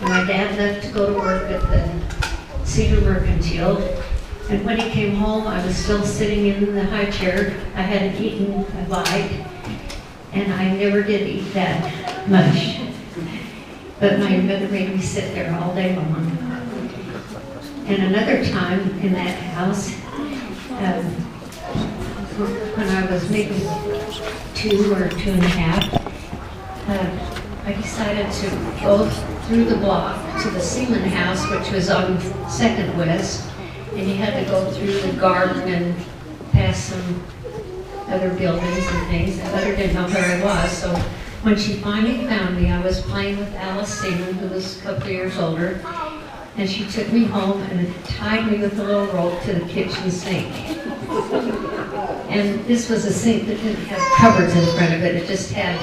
My dad left to go to work at the Cedar Mercantile, and when he came home, I was still sitting in the high chair. I hadn't eaten a bite, and I never did eat that much. But my mother made me sit there all day long. And another time in that house, when I was maybe 2 or 2.5, I decided to go through the block to the Seaman House, which was on 2nd West, and you had to go through the garden and past some other buildings and things. And Mother didn't know where I was, so when she finally found me, I was playing with Alice Seaman, who was a couple of years older, and she took me home and tied me with a little rope to the kitchen sink. And this was a sink that didn't have cupboards in front of it. It just had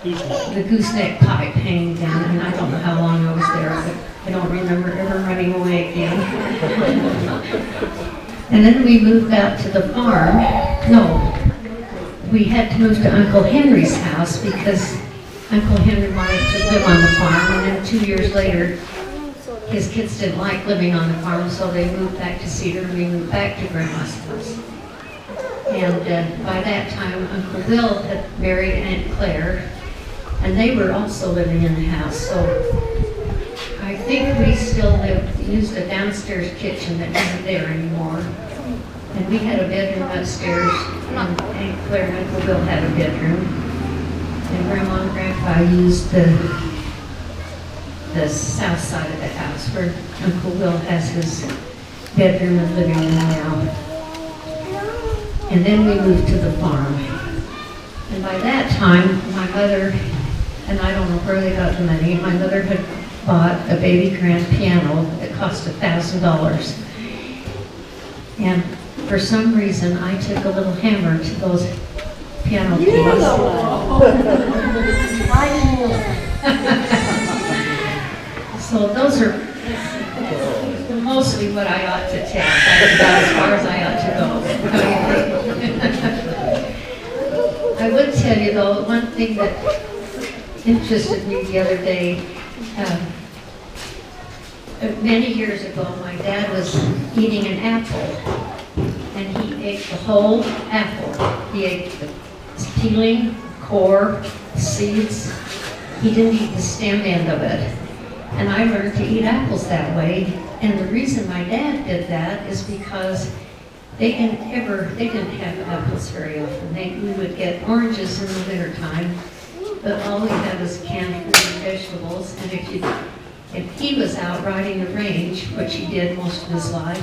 the gooseneck pipe hanging down, and I don't know how long I was there, but I don't remember ever running away again. And then we moved out to the farm. No, we had to move to Uncle Henry's house because Uncle Henry wanted to live on the farm, and then 2 years later, his kids didn't like living on the farm, so they moved back to Cedar, and we moved back to Grandma's house. And by that time, Uncle Bill had married Aunt Claire, and they were also living in the house. So I think we still used a downstairs kitchen that isn't there anymore. And we had a bedroom upstairs, and Aunt Claire and Uncle Bill had a bedroom. And Grandma and Grandpa used the south side of the house where Uncle Will has his bedroom and living room now. And then we moved to the farm. And by that time, my mother, and I don't know where they got the money, my mother had bought a baby grand piano that cost $1,000. And for some reason, I took a little hammer to those piano keys. So those are mostly what I ought to tell. That's about as far as I ought to go. I would tell you though, one thing that interested me the other day, many years ago, my dad was eating an apple, and he ate the whole apple. He ate the peeling, core, seeds. He didn't eat the stem end of it. And I learned to eat apples that way. And the reason my dad did that is because they didn't have apples very often. We would get oranges in the wintertime, but all we had was canned fruit and vegetables. And if he was out riding the range, which he did most of his life,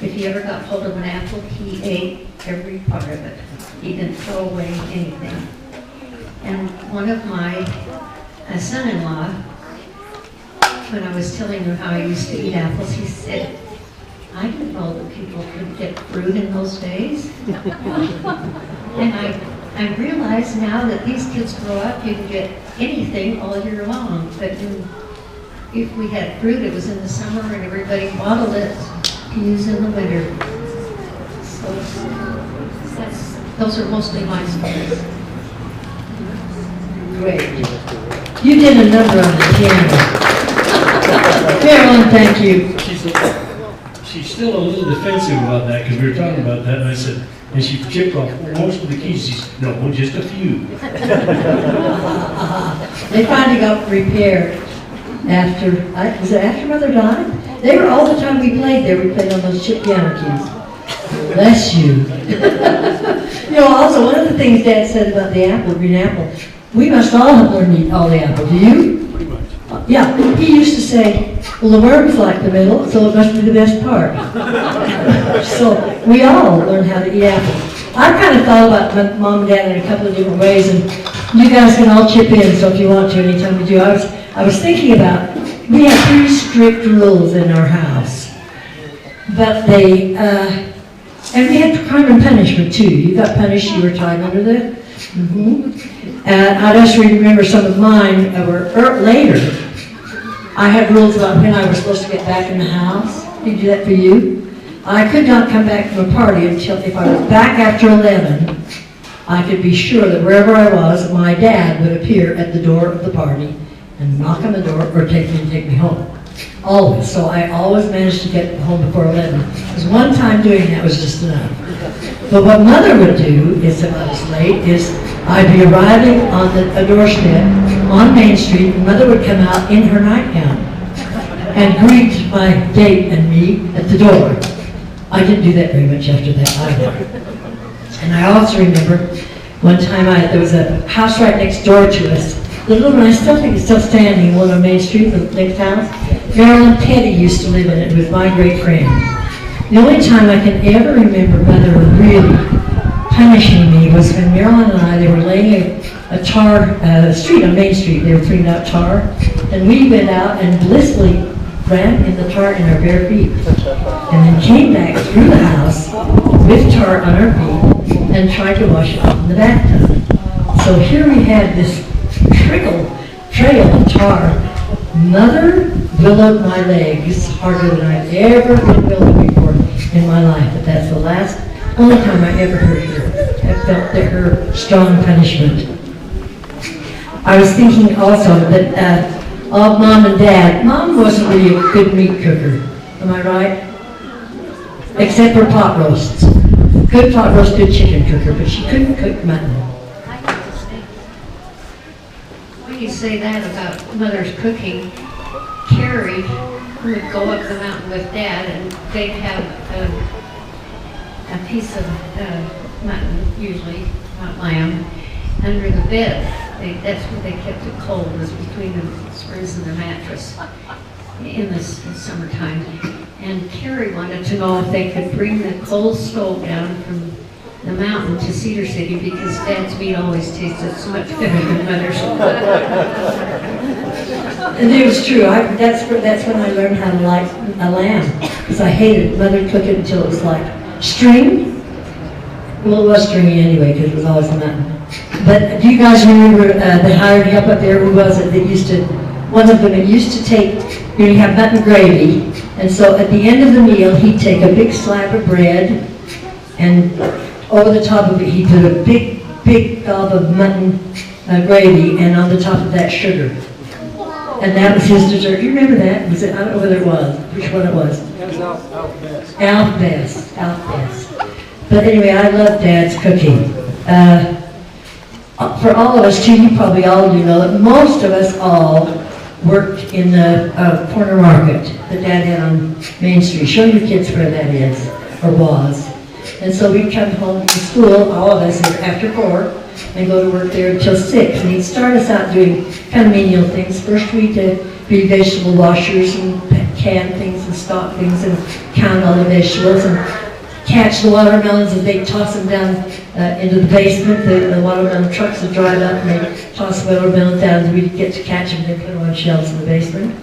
if he ever got hold of an apple, he ate every part of it. He didn't throw away anything. And one of my son-in-law, when I was telling him how I used to eat apples, he said, I didn't know that people could get fruit in those days. And I realize now that these kids grow up, you can get anything all year long. But if we had fruit, it was in the summer and everybody bottled it to use in the winter. So those are mostly my stories. Great. You did a number on the piano. Carolyn, thank you. She's still a little defensive about that because we were talking about that, and I said, and she chipped off most of the keys. She said, no, just a few. They finally got repaired after, was it after Mother died? They were all the time we played there, we played on those chip piano keys. Bless you. You know, also one of the things Dad said about the apple, green apple, we must all have learned to eat all the apple. Do you? Pretty much. Yeah, he used to say, well, the worms like the middle, so it must be the best part. So we all learn how to eat apples. I kind of thought about my mom and dad in a couple of different ways, and you guys can all chip in, so if you want to, anytime you do. I was thinking about, we have pretty strict rules in our house, but and we had crime and punishment too. You got punished, you were tied under that. I just remember some of mine were later. I had rules about when I was supposed to get back in the house. Did you do that for you? I could not come back from a party until if I was back after 11, I could be sure that wherever I was, my dad would appear at the door of the party and knock on the door or take me home. Always. So I always managed to get home before 11. Because one time doing that was just enough. But what Mother would do is, if I was late, is I'd be arriving on a doorstep on Main Street, and Mother would come out in her nightgown and greet my date and me at the door. I didn't do that very much after that either. And I also remember one time there was a house right next door to us. The little one, I still think it's still standing, one on Main Street, the next house. Marilyn Petty used to live in it. It was my great friend. The only time I can ever remember Mother really punishing me was when Marilyn and I, they were laying a tar street on Main Street. They were cleaning out tar. And we went out and blissfully ran in the tar in our bare feet. And then came back through the house with tar on our feet and tried to wash it off in the bathtub. So here we had this trail of tar. Mother willowed my legs harder than I've ever been willowed before in my life. But that's the only time I ever heard her. I felt her strong punishment. I was thinking also that of Mom and Dad. Mom wasn't really a good meat cooker. Am I right? Except for pot roasts. Good pot roast, good chicken cooker, but she couldn't cook mutton. When you say that about Mother's cooking, Carrie would go up the mountain with Dad, and they'd have a piece of mutton, usually, not lamb, under the bed. That's where they kept it cold, was between the springs and the mattress in the summertime. And Carrie wanted to know if they could bring the coal stove down from the mountain to Cedar City because Dad's meat always tasted so much better than Mother's. And it was true. That's when I learned how to like a lamb, because I hated Mother cook it until it was like string. Well, it was stringy anyway because it was always a mutton. But do you guys remember the hired help up there? Who was it that used to? One of them used to take. You have mutton gravy, and so at the end of the meal, he'd take a big slab of bread, and over the top of it, he'd put a big gob of mutton gravy, and on the top of that, sugar. And that was his dessert. Do you remember that? Was it? I don't know whether it was. Which one it was? It was Alf Best. Alf Best. Alf Best. But anyway, I love Dad's cooking. For all of us too, you probably all do know that most of us all worked in the corner market that Dad had on Main Street. Show your kids where that is, or was. And so we'd come home from school, all of us, after 4, and go to work there until 6. And he'd start us out doing kind of menial things. First we'd be vegetable washers and can things and stock things and count all the vegetables and catch the watermelons as they toss them down into the basement. The watermelon trucks would drive up and they'd toss watermelons down and we'd get to catch them and they'd put them on shelves in the basement.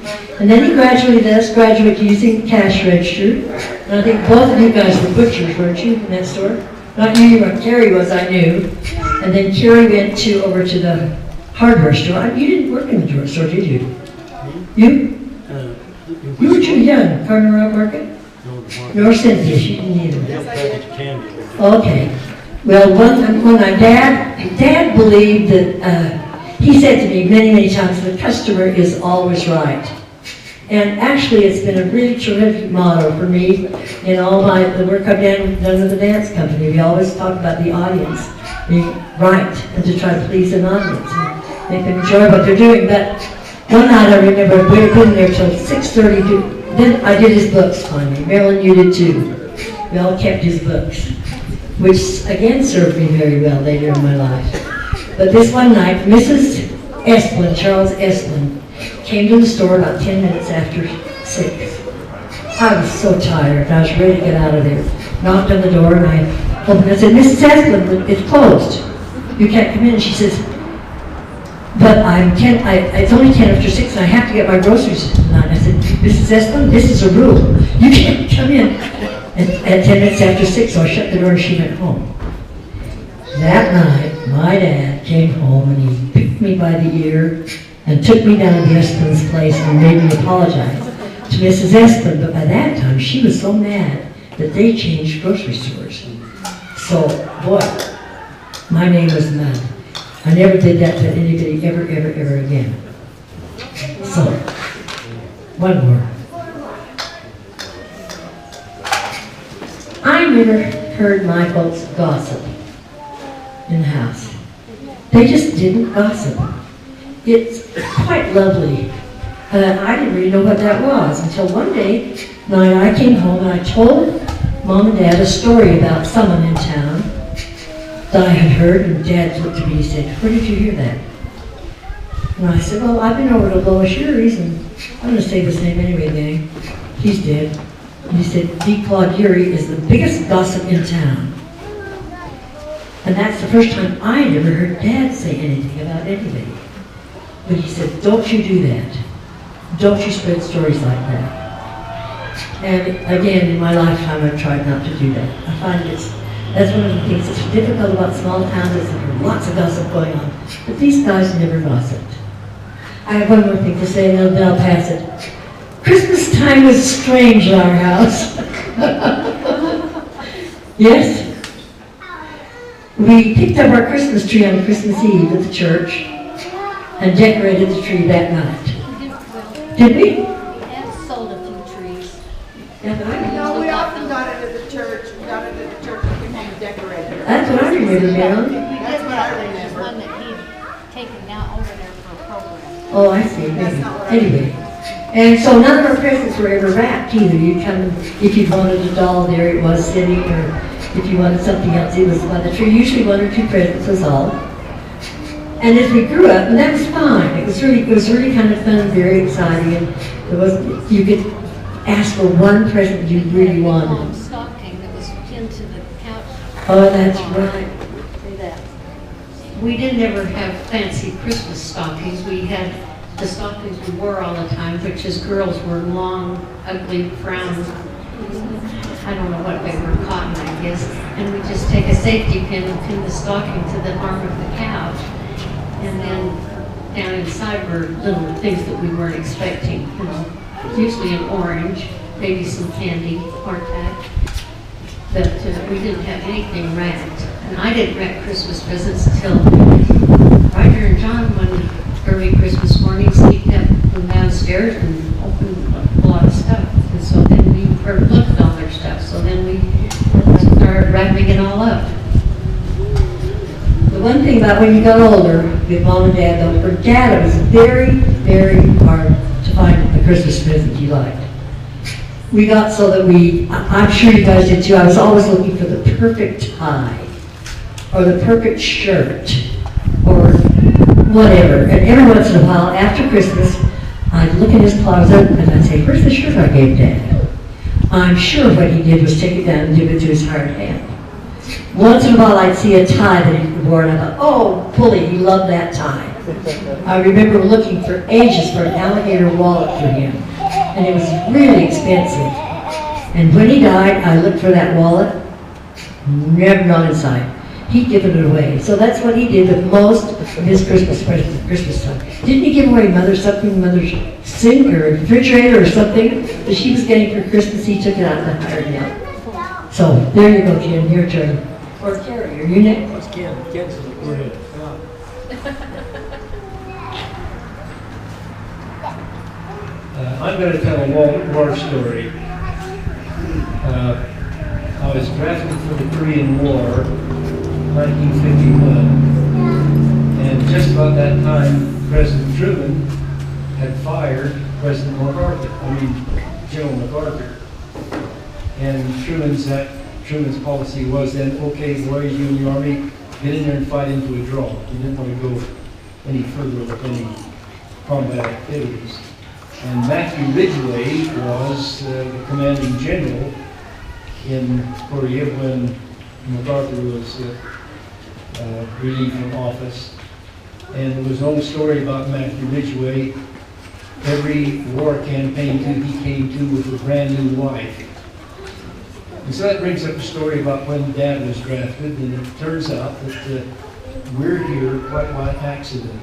And then he gradually let us graduate using cash register. And I think both of you guys were butchers, weren't you, in that store? Not you, but Carrie was, I knew. And then Carrie went over to the hardware store. You didn't work in the drugstore, did you? You? You were too young, Corner Rock Market? Nor Cynthia, she didn't either. Okay. Well, when my dad believed that, he said to me many times, the customer is always right. And actually, it's been a really terrific motto for me in all the work I've done with the dance company. We always talk about the audience being right and to try to please an audience and make them enjoy what they're doing. But one night I remember we had been there till 6:30. Then I did his books finally. Marilyn, you did too. We all kept his books, which again served me very well later in my life. But this one night, Mrs. Esplin, Charles Esplin, came to the store about 10 minutes after 6. I was so tired. I was ready to get out of there. Knocked on the door and I opened it and said, Mrs. Esplin, it's closed. You can't come in. And she says, but it's only 10 after 6 and I have to get my groceries tonight. I said, Mrs. Esplin, this is a rule. You can't come in at 10 minutes after 6, so I shut the door and she went home. That night, my dad came home and he picked me by the ear and took me down to Esplin's place and made me apologize to Mrs. Esplin. But by that time, she was so mad that they changed grocery stores. So, boy, my name was mad. I never did that to anybody ever again. One more. I never heard my folks gossip in the house. They just didn't gossip. It's quite lovely. I didn't really know what that was until one day night I came home and I told Mom and Dad a story about someone in town that I had heard, and Dad looked at me and said, "Where did you hear that?" And I said, "Well, I've been over to Lois Urie's, and I'm going to say the name anyway, gang. He's dead." And he said, "D. Claude Urie is the biggest gossip in town." And that's the first time I had ever heard Dad say anything about anybody. But he said, "Don't you do that. Don't you spread stories like that." And again, in my lifetime, I've tried not to do that. I find that's one of the things that's difficult about small towns is there's lots of gossip going on. But these guys never gossiped. I have one more thing to say, and then I'll pass it. Christmas time was strange in our house. Yes? We picked up our Christmas tree on Christmas Eve at the church and decorated the tree that night. Did we? We have sold a few trees. Yeah, but I No, we often got it at the church. We got it at the church and came home and decorated it. That's what I remember, Marilyn. That's what I There's remember. one that he'd taken now over there for a program. Oh, I see. That's Maybe. not what I Anyway. And so none of our presents were ever wrapped either. You'd come, if you wanted a doll, there it was sitting, or if you wanted something else, it was by the tree. Usually one or two presents was all. And as we grew up, and that was fine. It was really kind of fun, very exciting. And there was, you could ask for one present you really wanted. Stocking that was pinned to the couch. Oh, that's right. Say that. We didn't ever have fancy Christmas stockings. We had the stockings we wore all the time, which as girls were long, ugly, brown, I don't know what they were, cotton, I guess. And we just take a safety pin and pin the stocking to the arm of the couch. And then down inside were little things that we weren't expecting, you know, usually an orange, maybe some candy, hardtack. But we didn't have anything wrapped. And I didn't wrap Christmas presents until Roger and John, one early Christmas morning, sneaked up from downstairs and opened a lot of stuff. And so then we looked at all their stuff. So then we started wrapping it all up. The one thing about when you got older with Mom and Dad, though, for Dad it was very, very hard to find the Christmas present you liked. We got so that I'm sure you guys did too, I was always looking for the perfect tie, or the perfect shirt, or whatever. And every once in a while, after Christmas, I'd look in his closet and I'd say, "Where's the shirt I gave Dad?" I'm sure what he did was take it down and give it to his hired hand. Once in a while, I'd see a tie that he wore, and I thought, "Oh, bully, he loved that tie." I remember looking for ages for an alligator wallet for him, and it was really expensive. And when he died, I looked for that wallet, never not inside. He'd given it away. So that's what he did with most of his Christmas presents at Christmas time. Didn't he give away Mother something, Mother's sink or refrigerator or something that she was getting for Christmas? He took it out and hired him. So there you go, Jim, your turn. Or Carrie, are you next? Let's Ken's go ahead. I'm going to tell a war story. I was drafted for the Korean War, 1951, and just about that time, President Truman had fired President MacArthur, General MacArthur. And Truman's policy was then, okay, boys, you and the Army, get in there and fight into a draw. He didn't want to go any further with any combat activities. And Matthew Ridgway was the commanding general in Korea when MacArthur was relieved from office. And there was an old story about Matthew Ridgway. Every war campaign he came to with a brand new wife. And so that brings up a story about when Dad was drafted, and it turns out that we're here quite by accident.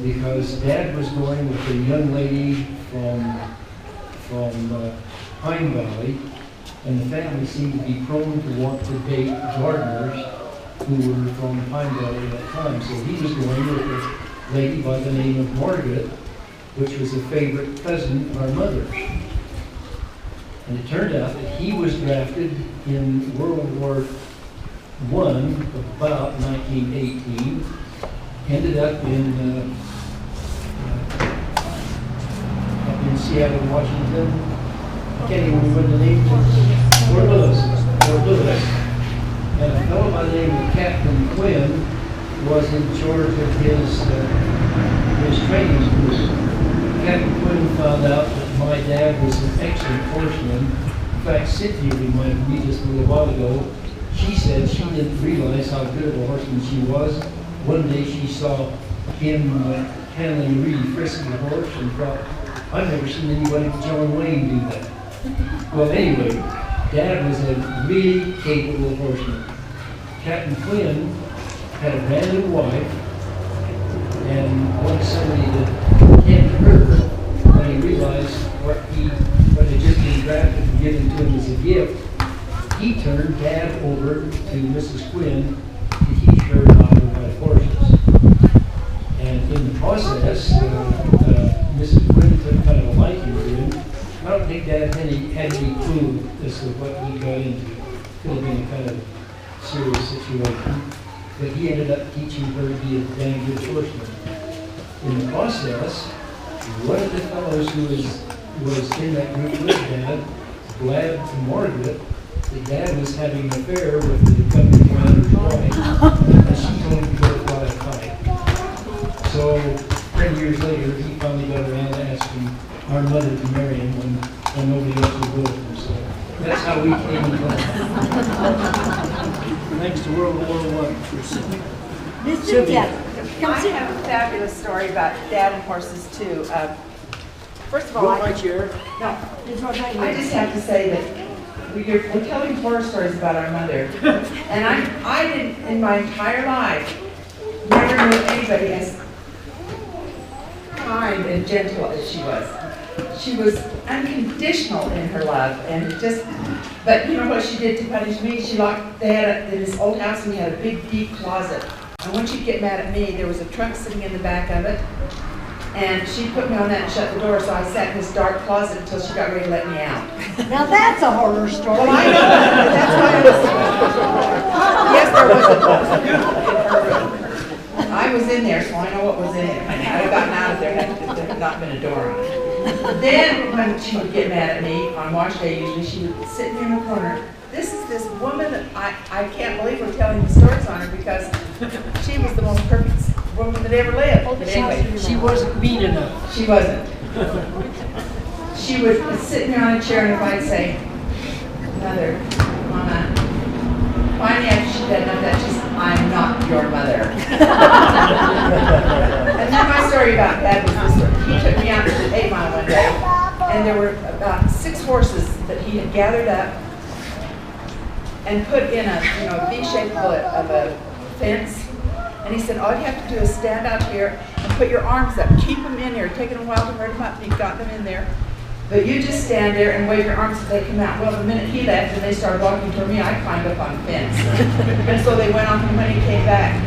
Because Dad was going with a young lady from Pine Valley, and the family seemed to be prone to want to date gardeners who were from Pine Valley at that time. So he was going with a lady by the name of Margaret, which was a favorite cousin of our mother's. And it turned out that he was drafted in World War I about 1918, ended up in Seattle, Washington. I can't even remember the name. Fort Lewis. And a fellow by the name of Captain Quinn was in charge of his training group. Captain Quinn found out that my dad was an excellent horseman. In fact, Cynthia reminded me just a little while ago, she said she didn't realize how good of a horseman she was. One day she saw him handling a really frisky horse and thought, I've never seen anybody but John Wayne do that. Well, anyway, Dad was a really capable horseman. Captain Quinn had a brand new wife and wanted somebody to tend her when he realized what had just been drafted and given to him as a gift. He turned Dad over to Mrs. Quinn to teach her how to ride horses. And in the process, Mrs. Quinn took kind of a liking to him. I don't think Dad had any clue as to what he got into. Could have been a kind of serious situation. But he ended up teaching her to be a dang good horseman. In the process, one of the fellows who was in that group with Dad, glad to Margaret, that Dad was having an affair with the company commander's wife, and she told him to go fly a kite. So 10 years later, he finally got around to asking our mother to marry him when nobody else would go with him. So that's how we came about. Thanks to World War I. Cynthia. I have a fabulous story about Dad and horses too. First of all, I just have to say that we're telling horror stories about our mother, and I didn't in my entire life never knew anybody as kind and gentle as she was. She was unconditional in her love, and but you know what she did to punish me? They had in this old house, and we had a big, deep closet. And when she'd get mad at me, there was a trunk sitting in the back of it, and she put me on that and shut the door, so I sat in this dark closet until she got ready to let me out. Now that's a horror story. Well, I know, but that's why I was, yes, there was a closet in her room. I was in there, so I know what was in it. I'd have gotten out of there had there not been a door on it. Then, when she would get mad at me, on wash day usually, she would sit me in the corner. This is this woman that I can't believe we're telling the stories on her because she was the most perfect woman that ever lived. But anyway, She wasn't mean enough. she wasn't. She would sit me on a chair, and if I'd say, Mother, Mama, finally after she'd done enough of that, she said, I'm not your mother. And then my story about Dad was this one. He took me out to the 8 Mile one day, and there were about 6 horses that he had gathered up and put in a V-shape of a fence. And he said, all you have to do is stand out here and put your arms up. Keep them in there. Taking a while to herd them up, and he got them in there. But you just stand there and wave your arms so they come out. Well, the minute he left and they started walking toward me, I climbed up on the fence. And so they went off, and when he came back,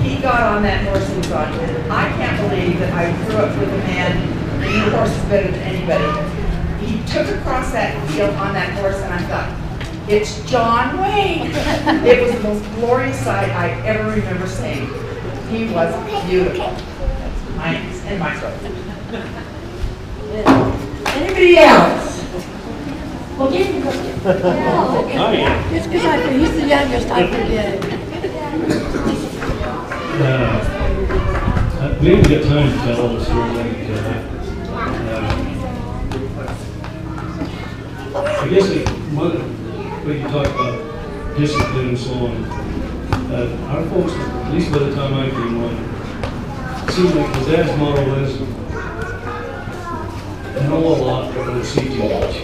he got on that horse he was on. And I can't believe that I grew up with a man who knew horses better than anybody. He took across that field on that horse, and I thought, it's John Wayne. It was the most glorious sight I ever remember seeing. He was beautiful. And my story. Anybody else? Okay. Oh, yeah. Just because he's the youngest, I forget. We haven't got time to tell all the stories. I guess when you talk about discipline and so on, our folks, at least by the time I came on, it seemed like his dad's motto was, know a lot, but don't see too much.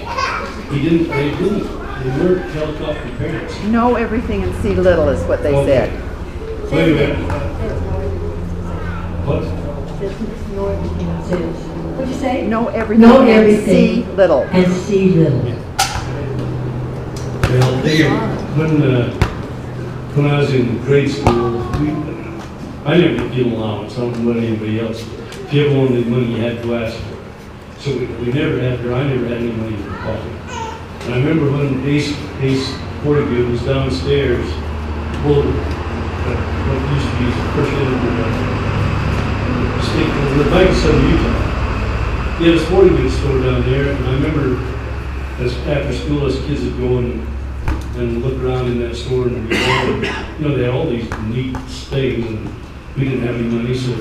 They weren't helicopter parents. Know everything and see little is what they said. Wait a minute. What? What'd you say? Know everything Know and everything. see little. And see little. Well, when I was in grade school, I never get given allowance. I don't know about anybody else. if you ever wanted money, you had to ask for it. So we never had, or I never had any money in my pocket. And I remember when Ace Portigood was downstairs, pulled what used to be the first end of the state, the Bank of Southern Utah. He had a sporting goods store down there, and I remember after school, as kids would go and look around in that store, and we all, they had all these neat things, and we didn't have any money, so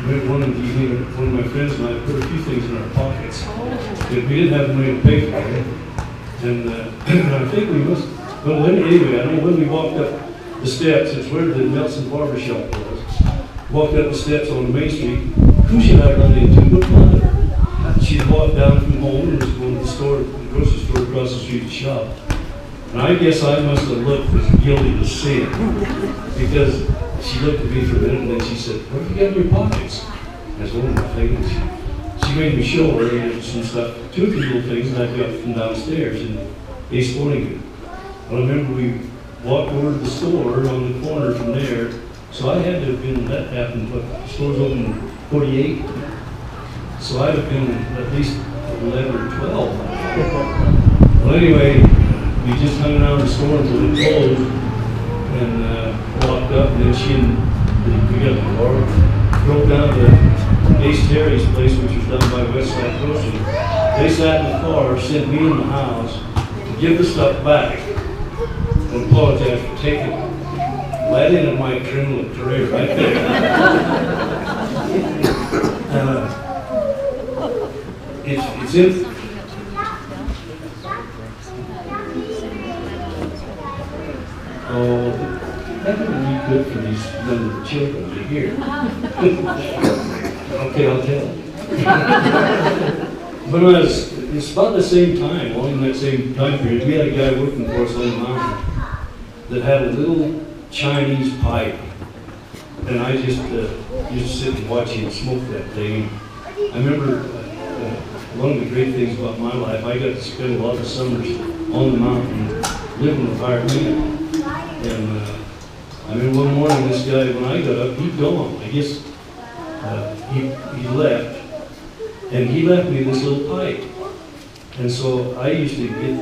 one of my friends and I put a few things in our pockets. We didn't have the money to pay for it, and I think we must. Well, anyway, I know when we walked up the steps, it's where the Nelson Barber Shop was. Walked up the steps on Main Street. Who should I run into but Mother? She walked down from home and was going to the grocery store across the street to shop. And I guess I must have looked as guilty as sin, because she looked at me for a minute and then she said, "What have you got in your pockets?" I said, "Oh, my things." She made me show her some stuff, two of the little things that I got from downstairs in Ace Sporting Goods. Well, I remember we walked over to the store on the corner from there, so I had to have been, that happened, but the store's open in 48, so I'd have been at least 11 or 12. Well, anyway, we just hung around the store until it closed, and walked up, and then we got in the car, drove down to Ace Terry's place, which was down by Westside Grocery. They sat in the car, sent me in the house to give the stuff back and apologize for taking it. Well, that ended my criminal career right there. It's in. Oh, that would be good for these younger children to hear. Okay, I'll tell. But it's about the same time, all in that same time period, we had a guy working for us on the mountain that had a little Chinese pipe. And I just used to sit and watch him smoke that thing. I remember one of the great things about my life, I got to spend a lot of summers on the mountain living with hired men. And I remember one morning this guy, when I got up, he'd gone. I guess he left. And he left me this little pipe. And so I used to get,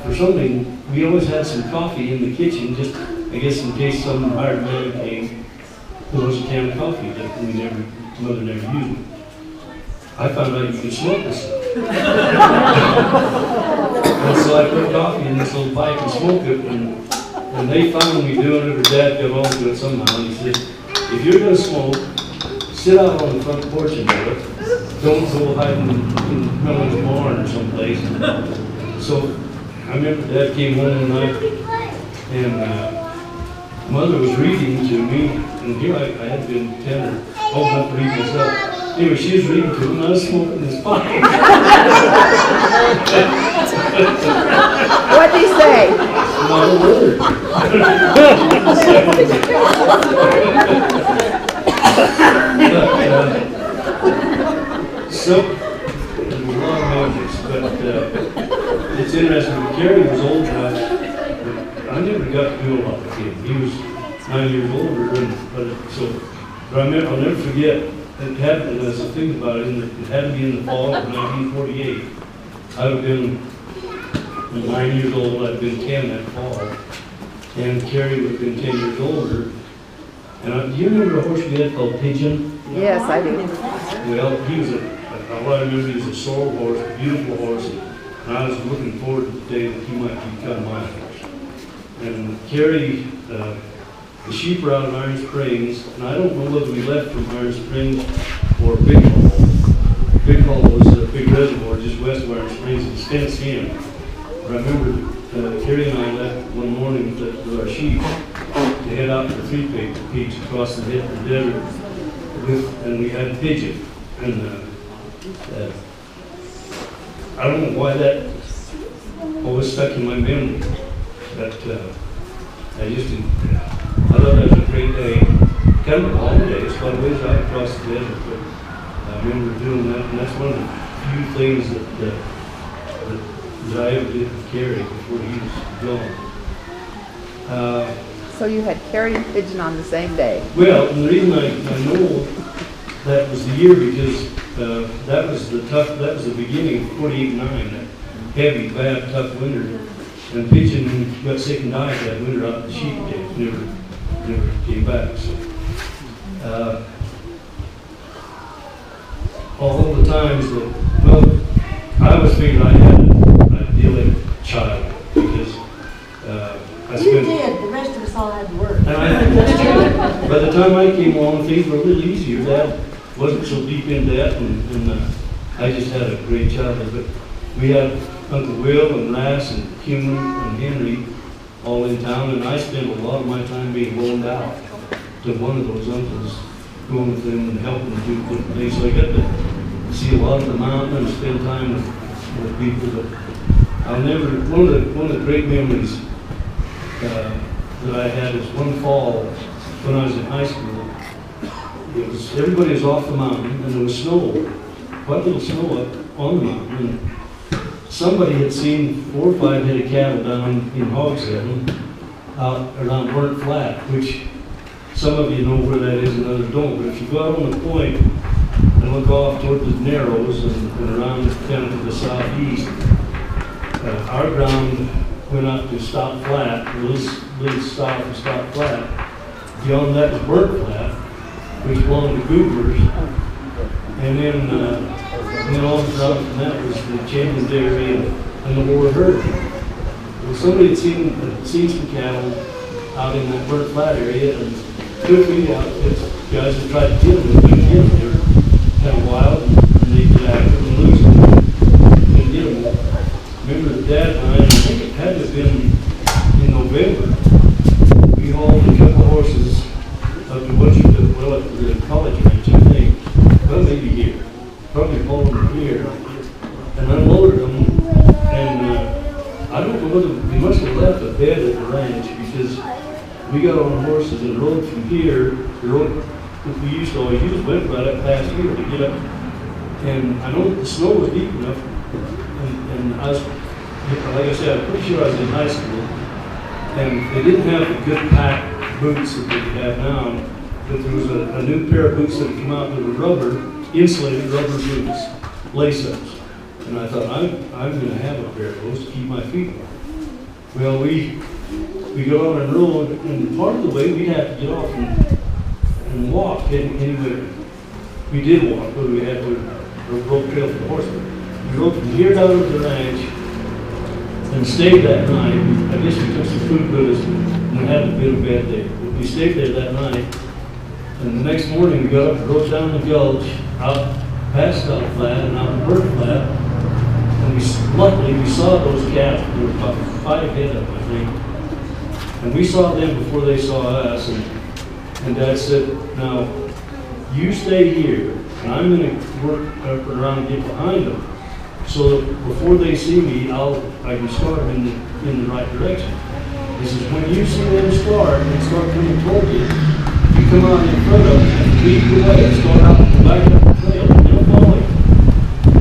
for something, we always had some coffee in the kitchen, just, I guess, in case some hired man came, there was a can of coffee that mother never used. I found out you could smoke this stuff. And so I put coffee in this little pipe and smoked it, and they found me doing it, or Dad got on to it somehow, and he said, "If you're going to smoke, sit out on the front porch and do it. Don't go hiding in the middle of the barn or someplace." So I remember Dad came home one night, and Mother was reading to me, and here I had been 10 or old enough to read myself. Anyway, she was reading to him, and I was smoking this pipe. What'd he say? Not a word. So, there's a lot of memories, but it's interesting. When Kerry was old enough, I never got to do a lot with him. He was 9 years older, but I'll never forget. It happened, as I think about it, it had to be in the fall of 1948. I would have been 9 years old. I'd been 10 that fall, and Kerry would have been 10 years older. And do you remember a horse we had called Pigeon? Yes, I do. Well, he was all I remember, he was a sorrel horse, a beautiful horse, and I was looking forward to the day that he might become my horse. And Kerry, the sheep were out of Iron Springs, and I don't know whether we left from Iron Springs or Big Hall. Big Hall was a big reservoir just west of Iron Springs, and fenced in. But I remember Kerry and I left one morning with our sheep to head out to the Three Peaks across the desert, and we had Pigeon. And I don't know why that always stuck in my memory, but I thought that was a great day. Kind of a long day, it's quite a ways out across the desert, but I remember doing that, and that's one of the few things that I ever did with Kerry before he was gone. So you had Kerry and Pigeon on the same day? Well, and the reason I know that was the year because, that was the beginning of 48-9, that heavy, bad, tough winter. And pigeon got sick and died that winter out in the sheep cave, never came back, so. All the times that, well, I always figured I had an idyllic child because, I You spent. did, the rest of us all had to work. And I think that's true. By the time I came along, things were a little easier. Dad wasn't so deep in debt, and I just had a great childhood. But we had Uncle Will and Lass and Human and Henry all in town, and I spent a lot of my time being loaned out to one of those uncles, going with them and helping them do different things. So I got to see a lot of the mountain and spend time with people. But I'll never, one of the great memories that I had is one fall when I was in high school. Everybody was off the mountain and there was snow, quite a little snow up on the mountain. And somebody had seen 4 or 5 head of cattle down in Hogshead out around Burnt Flat, which some of you know where that is and others don't. But if you go out on the point and look off toward the Narrows and around down to the southeast, our ground went out to Stop Flat, a little south of Stop Flat. Beyond that was Burnt Flat, which belonged to Goobers. And then all around from that was the Champion Dairy and the Lower Herd. Well, somebody had seen some cattle out in that Burnt Flat area and took me out. Guys had tried to get them, but couldn't get them. They were kind of wild and they could act and lose them. Couldn't get them. Remember the Dad and I think it had to have been in November, we hauled a couple horses up to Wichita, well, up to the college ranch, I think. Well, maybe here. Probably hauled them here and unloaded them. And I don't know whether we must have left a bed at the ranch because we got on horses and rode from here. The road that we used to always use went right up past here to get up. And I know that the snow was deep enough. And I was, like I said, I'm pretty sure I was in high school, and they didn't have the good pack boots that they have now, but there was a new pair of boots that had come out that were rubber, insulated rubber boots, lace-ups. And I thought, I'm going to have a pair of those to keep my feet warm. Well, we got on and rode, and part of the way we had to get off and walk anywhere. We did walk, but we had a rope trail for the horsemen. We rode from here down to the ranch and stayed that night. I guess we took some food with us and had a bit of bed there. But we stayed there that night. And the next morning we got up and rode down the gulch, out past Stop Flat and out in Burnt Flat. And luckily we saw those cattle. There were about 5 head of them, I think. And we saw them before they saw us. And Dad said, now you stay here and I'm going to work up and around and get behind them. So that before they see me, I can start them in the right direction. He says, when you see them start coming toward you, you come out in front of them and lead the way and start out the back of the trail and they'll follow you.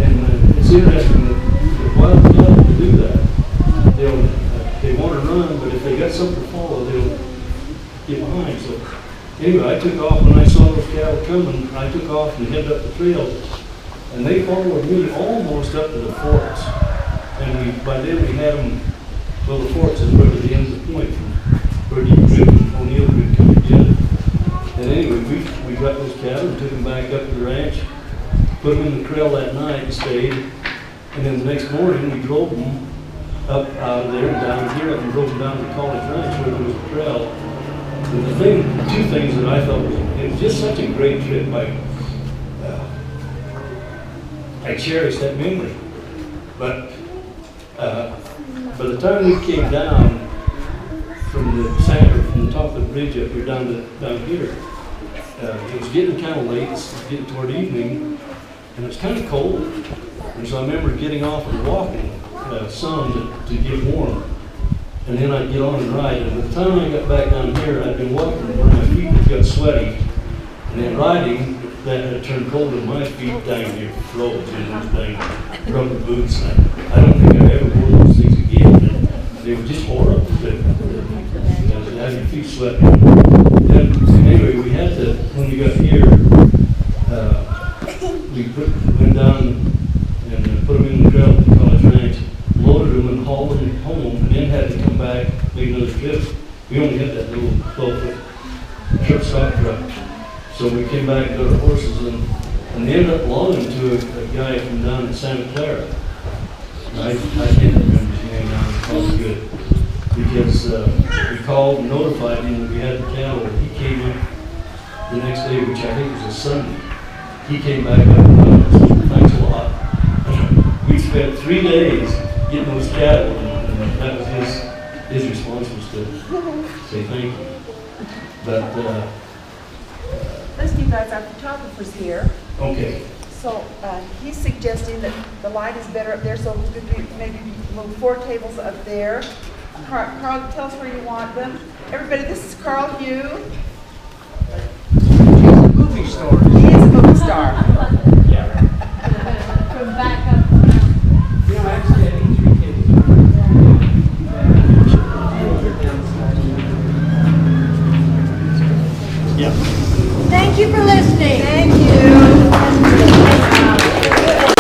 And it's interesting that wild cattle will do that. They want to run, but if they got something to follow, they'll get behind. So anyway, I took off when I saw those cattle coming. I took off and headed up the trail. And they followed me almost up to the forks. And by then we had them, well, the forks is where the end of the point from where you and O'Neill could come together. And anyway, we got those cattle and took them back up to the ranch, put them in the trail that night and stayed. And then the next morning we drove them up out of there and down here and drove them down to the college ranch where there was a trail. And two things that I thought it was just such a great trip. I cherish that memory. But by the time we came down from the top of the bridge up here down here, it was getting kind of late, it was getting toward evening, and it was kind of cold. And so I remember getting off and walking some to get warm. And then I'd get on and ride. And by the time I got back down here, I'd been walking where my feet had got sweaty. And then riding, that had turned cold in my feet down here froze in those dang rubber boots. I don't think I ever wore those things again. They were just horrible. Because having your feet sweating. Then anyway, we had to, when we got here, went down and put them in the trail at the college ranch, loaded them and hauled them home, and then had to come back, make another trip. We only had that little 12-foot truck stock truck. So we came back and got our horses and they ended up loaning to a guy from down in Santa Clara. And I can't remember his name now, it's probably good. Because we called and notified him that we had the cattle, and he came up the next day, which I think was a Sunday. He came back up and said, thanks a lot. We spent 3 days getting those cattle, and that was his response was to say thank you. But, Let's keep our photographer's here. okay, So he's suggesting that the light is better up there, so it's going to be maybe move 4 tables up there. Carl, tell us where you want them. Everybody, this is Carl Hugh. Movie star. He is a movie star. From back up. Yeah, I'm standing 3 tables. Thank you for listening. Thank you.